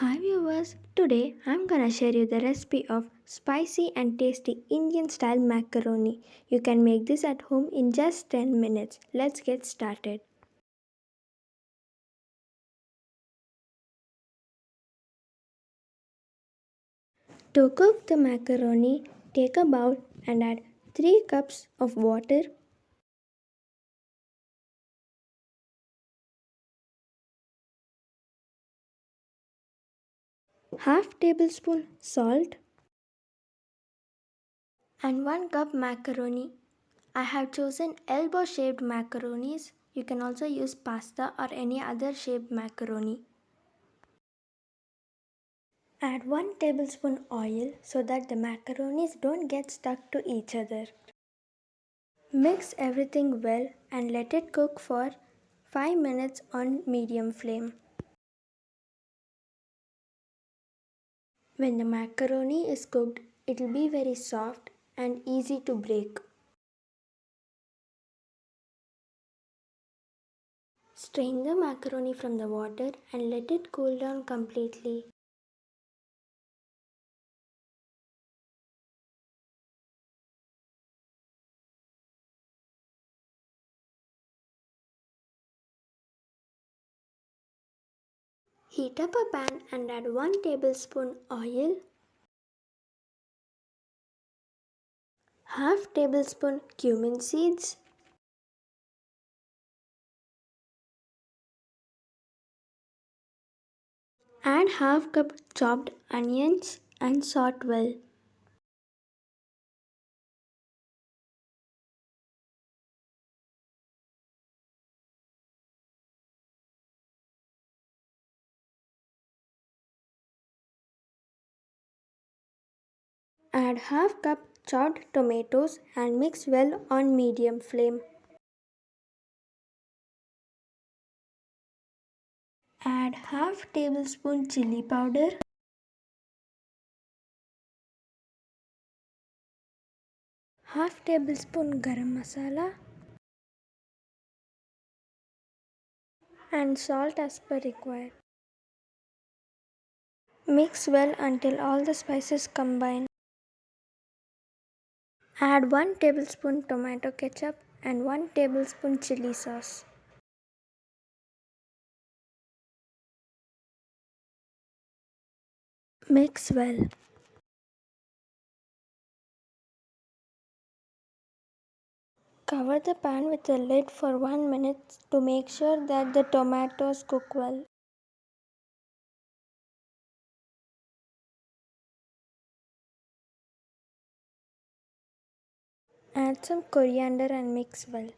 Hi viewers, today I'm gonna share you the recipe of spicy and tasty Indian style macaroni. You can make this at home in just 10 minutes. Let's get started. To cook the macaroni, take a bowl and add 3 cups of water, half tablespoon salt and 1 cup macaroni. I have chosen elbow shaped macaronis. You can also use pasta or any other shaped macaroni. Add 1 tablespoon oil so that the macaronis don't get stuck to each other. Mix everything well and let it cook for 5 minutes on medium flame. When the macaroni is cooked, it will be very soft and easy to break. Strain the macaroni from the water and let it cool down completely. Heat up a pan and add 1 tablespoon oil, half tablespoon cumin seeds, add half cup chopped onions and saute well. Add half cup chopped tomatoes and mix well on medium flame. Add half tablespoon chili powder, half tablespoon garam masala and salt as per required. Mix well until all the spices combine. Add 1 tablespoon tomato ketchup and 1 tablespoon chili sauce. Mix well. Cover the pan with a lid for 1 minute to make sure that the tomatoes cook well. Add some coriander and mix well.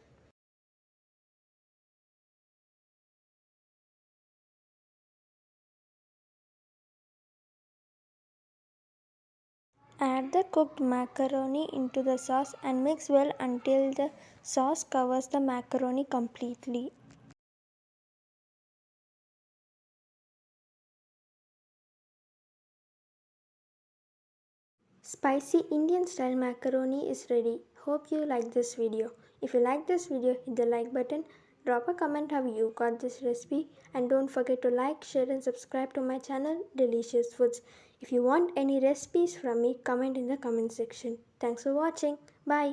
Add the cooked macaroni into the sauce and mix well until the sauce covers the macaroni completely. Spicy Indian style macaroni is ready. Hope you like this video. If you like this video, hit the like button, drop a comment how you got this recipe, and don't forget to like, share and subscribe to my channel Delicious Foods. If you want any recipes from me, comment in the comment section. Thanks for watching. Bye.